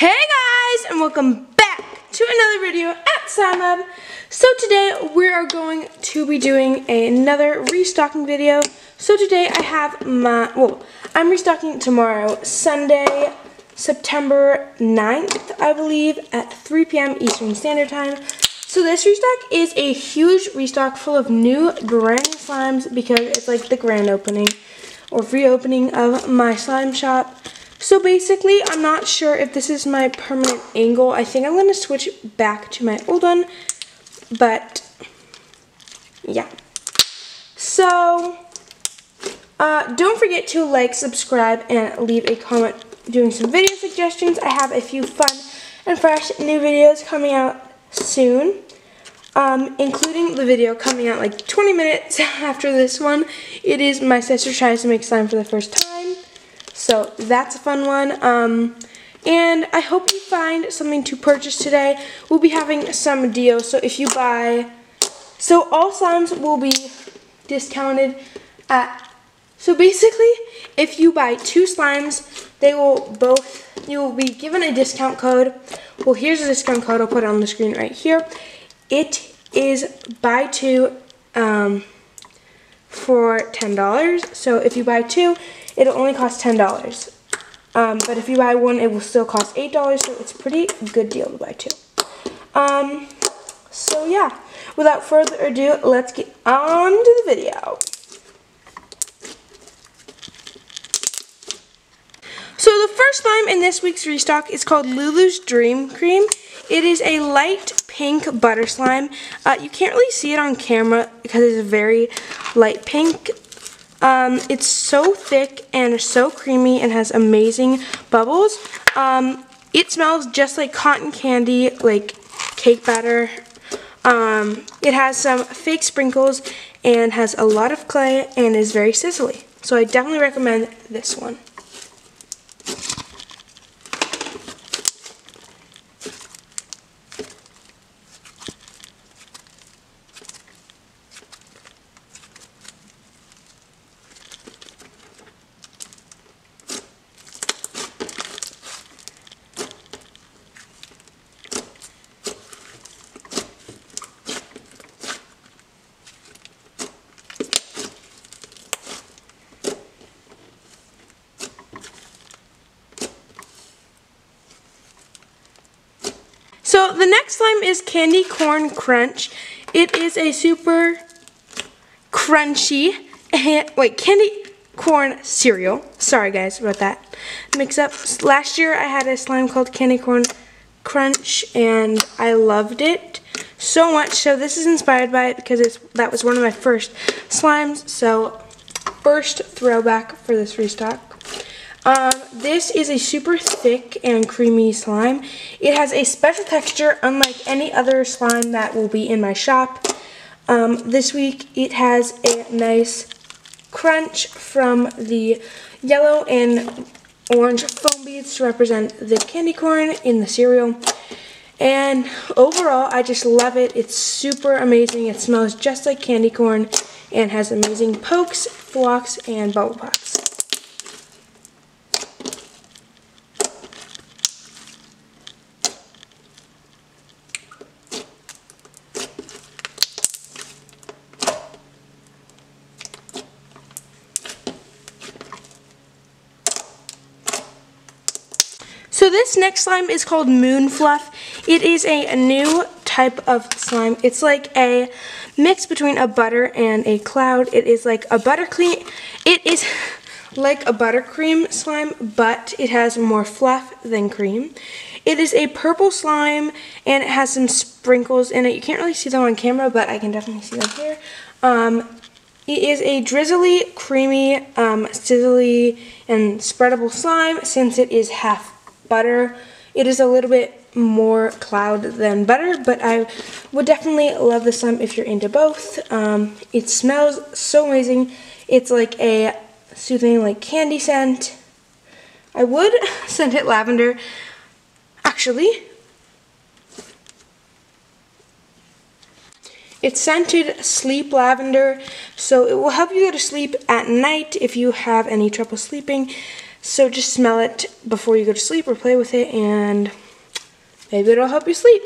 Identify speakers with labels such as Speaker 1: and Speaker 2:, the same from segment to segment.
Speaker 1: Hey guys, and welcome back to another video at SlimeLab. So today we are going to be doing another restocking video. So today I have I'm restocking tomorrow, Sunday, September 9th, I believe, at 3 p.m. Eastern Standard Time. So this restock is a huge restock full of new brand new slimes because it's like the grand opening or reopening of my slime shop. So basically, I'm not sure if this is my permanent angle. I think I'm going to switch back to my old one, but yeah. So don't forget to like, subscribe, and leave a comment doing some video suggestions. I have a few fun and fresh new videos coming out soon, including the video coming out like 20 minutes after this one. It is my sister tries to make slime for the first time. So that's a fun one, and I hope you find something to purchase today. We'll be having some deals, so if you buy, so all slimes will be discounted at, so basically, if you buy 2 slimes, you will be given a discount code. Well, here's a discount code, I'll put it on the screen right here. It is buy 2 for $10, so if you buy 2, it'll only cost $10. But if you buy 1, it will still cost $8, so it's a pretty good deal to buy 2. So yeah, without further ado, let's get on to the video. So the first slime in this week's restock is called Lulu's Dream Cream. It is a light pink butter slime. You can't really see it on camera because it's a very light pink. It's so thick and so creamy and has amazing bubbles. It smells just like cotton candy, like cake batter. It has some fake sprinkles and has a lot of clay and is very sizzly. So I definitely recommend this one. So the next slime is Candy Corn Crunch. It is a super crunchy, candy corn cereal. Sorry guys about that mix up. Last year I had a slime called Candy Corn Crunch and I loved it so much. So this is inspired by it because that was one of my first slimes. So first throwback for this restock. This is a super thick and creamy slime. It has a special texture unlike any other slime that will be in my shop. This week it has a nice crunch from the yellow and orange foam beads to represent the candy corn in the cereal. And overall, I just love it. It's super amazing. It smells just like candy corn and has amazing pokes, flocks, and bubble pops. So this next slime is called Moon Fluff. It is a new type of slime. It's like a mix between a butter and a cloud. It is like a buttercream. It is like a buttercream slime, but it has more fluff than cream. It is a purple slime and it has some sprinkles in it. You can't really see them on camera, but I can definitely see them here. It is a drizzly, creamy, sizzly, and spreadable slime since it is half butter. It is a little bit more cloud than butter, but I would definitely love this slime if you're into both. It smells so amazing. It's like a soothing like candy scent. I would scent it lavender. Actually, it's scented sleep lavender, so it will help you go to sleep at night if you have any trouble sleeping. So just smell it before you go to sleep or play with it, and maybe it'll help you sleep.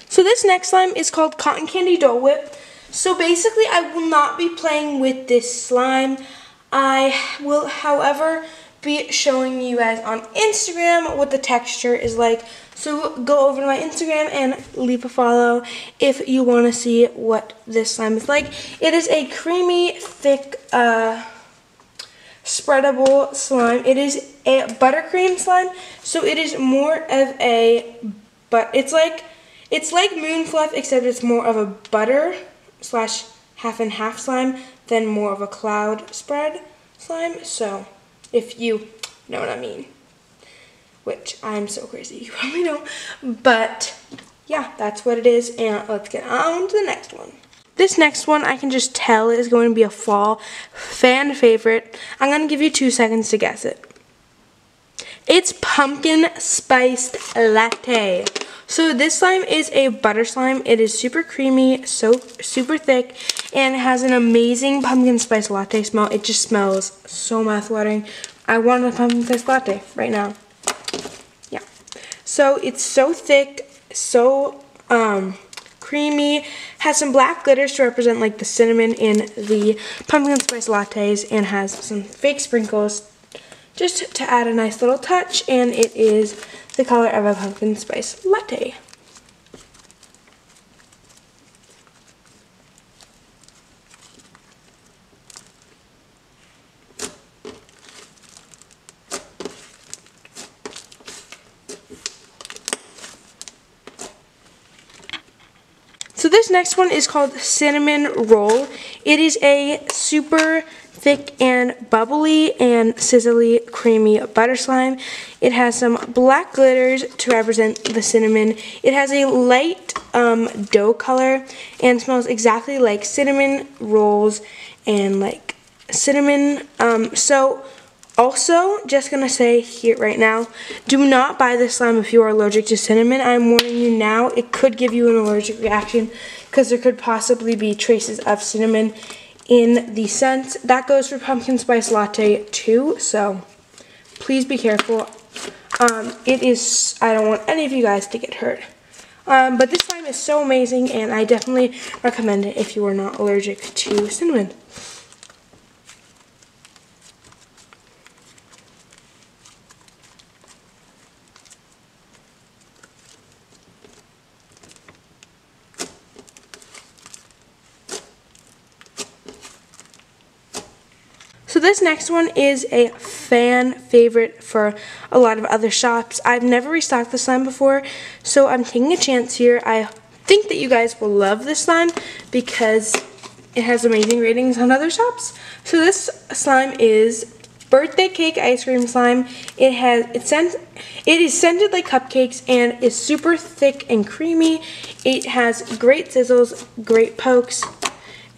Speaker 1: So this next slime is called Cotton Candy Dole Whip. So basically I will not be playing with this slime. I will, however, be showing you guys on Instagram what the texture is like. So go over to my Instagram and leave a follow if you want to see what this slime is like. It is a creamy, thick, spreadable slime. It is a buttercream slime, so it is more of a, but it's like Moon Fluff, except it's more of a butter slash half and half slime than more of a cloud spread slime. So if you know what I mean, which I'm so crazy, you probably don't, but yeah, that's what it is. And let's get on to the next one. This next one I can just tell is going to be a fall fan favorite. I'm going to give you 2 seconds to guess it. It's pumpkin spiced latte. So this slime is a butter slime. It is super creamy, so super thick, and it has an amazing pumpkin spice latte smell. It just smells so mouth-watering. I want a pumpkin spice latte right now. Yeah. So it's so thick, so creamy, has some black glitters to represent like the cinnamon in the pumpkin spice lattes, and has some fake sprinkles just to add a nice little touch, and it is the color of a pumpkin spice latte. So this next one is called Cinnamon Roll. It is a super thick and bubbly and sizzly creamy butter slime. It has some black glitters to represent the cinnamon. It has a light dough color and smells exactly like cinnamon rolls and like cinnamon. So also, just gonna say here right now, do not buy this slime if you are allergic to cinnamon. I'm warning you now, it could give you an allergic reaction because there could possibly be traces of cinnamon in the scent. That goes for pumpkin spice latte too, so please be careful. I don't want any of you guys to get hurt. But this slime is so amazing, and I definitely recommend it if you are not allergic to cinnamon. So this next one is a fan favorite for a lot of other shops. I've never restocked this slime before, so I'm taking a chance here. I think that you guys will love this slime because it has amazing ratings on other shops. So this slime is birthday cake ice cream slime. It is scented like cupcakes and is super thick and creamy. It has great sizzles, great pokes,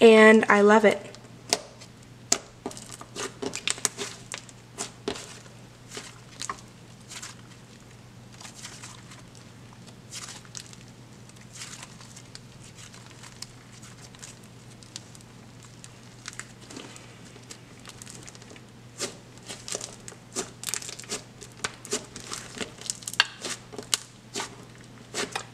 Speaker 1: and I love it.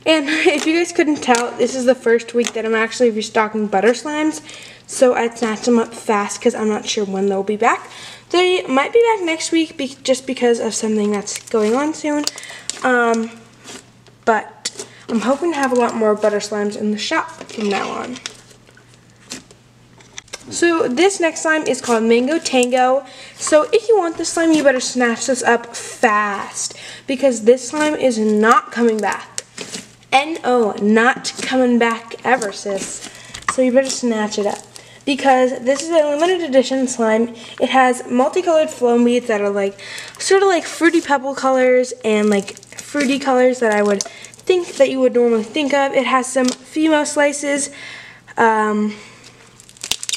Speaker 1: And if you guys couldn't tell, this is the first week that I'm actually restocking butter slimes, so I snatched them up fast because I'm not sure when they'll be back. They might be back next week just because of something that's going on soon, but I'm hoping to have a lot more butter slimes in the shop from now on. So this next slime is called Mango Tango. So if you want this slime, you better snatch this up fast because this slime is not coming back. N-O, not coming back ever, sis. So you better snatch it up because this is a limited edition slime. It has multicolored flow beads that are like sort of like fruity pebble colors and like fruity colors that I would think that you would normally think of. It has some Fimo slices,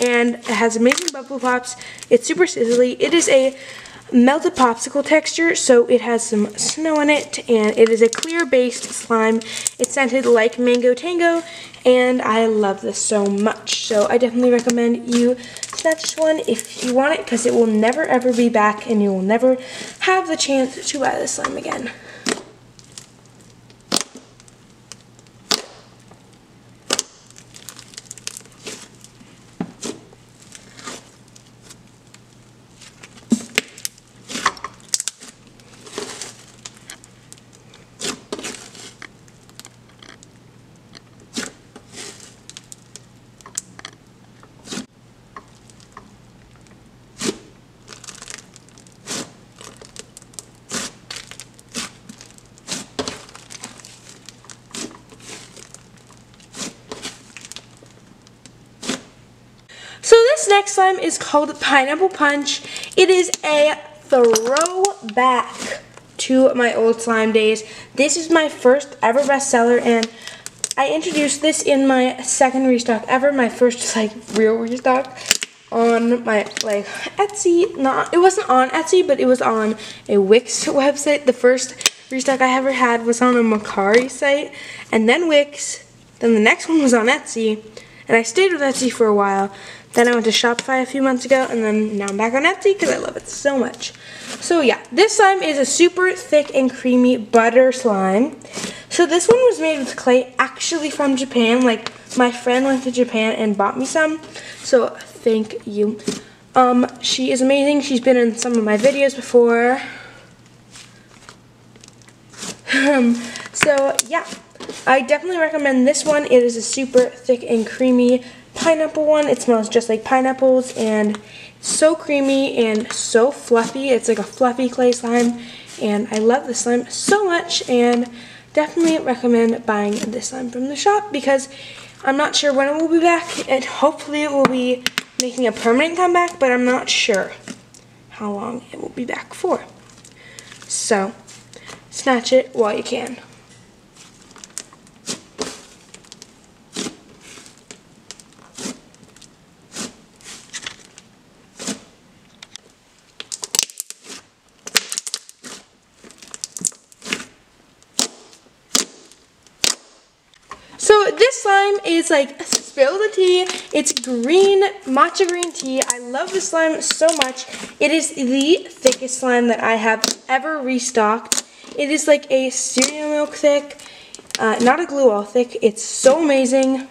Speaker 1: and it has amazing bubble pops. It's super sizzly. It is a melted popsicle texture, so it has some snow in it, and it is a clear based slime. It's scented like Mango Tango, and I love this so much. So I definitely recommend you snatch this one if you want it, because it will never ever be back, and you will never have the chance to buy this slime again. So this next slime is called Pineapple Punch. It is a throwback to my old slime days. This is my first ever bestseller, and I introduced this in my second restock ever, my first like real restock on my like Etsy. It wasn't on Etsy, but it was on a Wix website. The first restock I ever had was on a Macari site, and then Wix. Then the next one was on Etsy, and I stayed with Etsy for a while. Then I went to Shopify a few months ago, and then now I'm back on Etsy because I love it so much. So yeah, this slime is a super thick and creamy butter slime. So this one was made with clay, actually from Japan. Like, my friend went to Japan and bought me some, so thank you. She is amazing. She's been in some of my videos before. So yeah, I definitely recommend this one. It is a super thick and creamy pineapple one. It smells just like pineapples, and so creamy and so fluffy. It's like a fluffy clay slime, and I love this slime so much, and definitely recommend buying this slime from the shop, because I'm not sure when it will be back, and hopefully it will be making a permanent comeback, but I'm not sure how long it will be back for. So snatch it while you can. So this slime is like spill the tea. It's green, matcha green tea. I love this slime so much. It is the thickest slime that I have ever restocked. It is like a cereal milk thick, not a glue all thick. It's so amazing.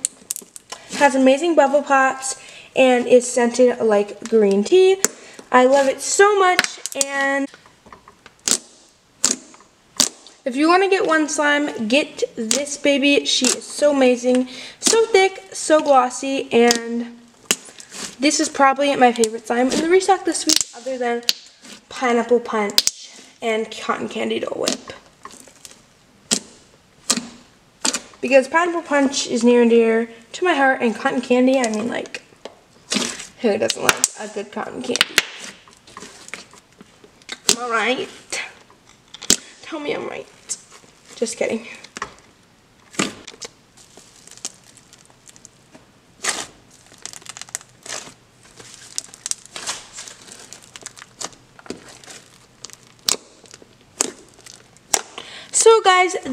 Speaker 1: Has amazing bubble pops, and is scented like green tea. I love it so much, and if you want to get one slime, get this baby. She is so amazing, so thick, so glossy, and this is probably my favorite slime in the restock this week, other than Pineapple Punch and Cotton Candy Dole Whip. Because Pineapple Punch is near and dear to my heart, and Cotton Candy, I mean, like, who doesn't like a good cotton candy? Am I right? Tell me I'm right. Just kidding. So guys, the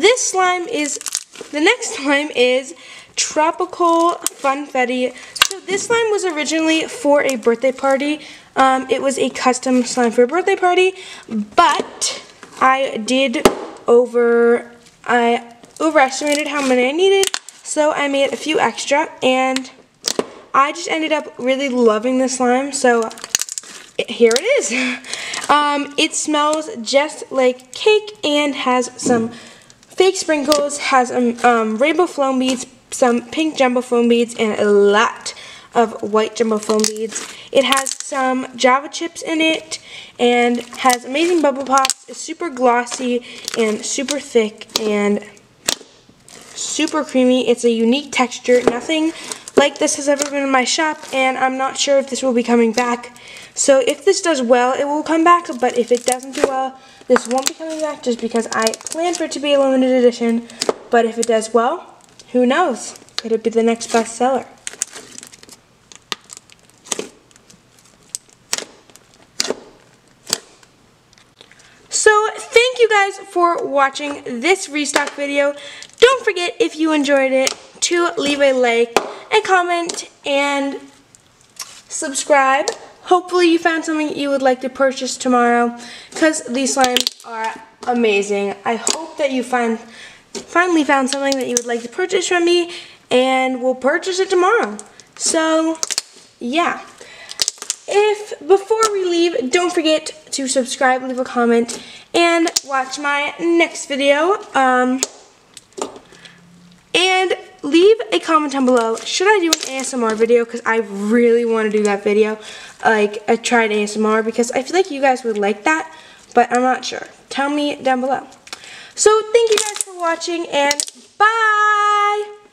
Speaker 1: next slime is Tropical Funfetti. So this slime was originally for a birthday party. It was a custom slime for a birthday party, but I overestimated how many I needed, so I made a few extra, and I just ended up really loving this slime, so here it is. It smells just like cake and has some fake sprinkles, has rainbow foam beads, some pink jumbo foam beads, and a lot of white jumbo foam beads. It has some Java chips in it, and has amazing bubble pops. It's super glossy and super thick and super creamy. It's a unique texture. Nothing like this has ever been in my shop, and I'm not sure if this will be coming back. So if this does well, it will come back, but if it doesn't do well, this won't be coming back, just because I planned for it to be a limited edition. But if it does well, who knows? Could it be the next bestseller? So thank you guys for watching this restock video. Don't forget, if you enjoyed it, to leave a like and comment and subscribe. Hopefully you found something you would like to purchase tomorrow, because these slimes are amazing. I hope that you finally found something that you would like to purchase from me, and we'll purchase it tomorrow. So yeah, before we leave, don't forget to subscribe, leave a comment, and watch my next video. And leave a comment down below. Should I do an ASMR video? Because I really want to do that video, like a tried ASMR, because I feel like you guys would like that, but I'm not sure. Tell me down below. So thank you guys for watching, and bye!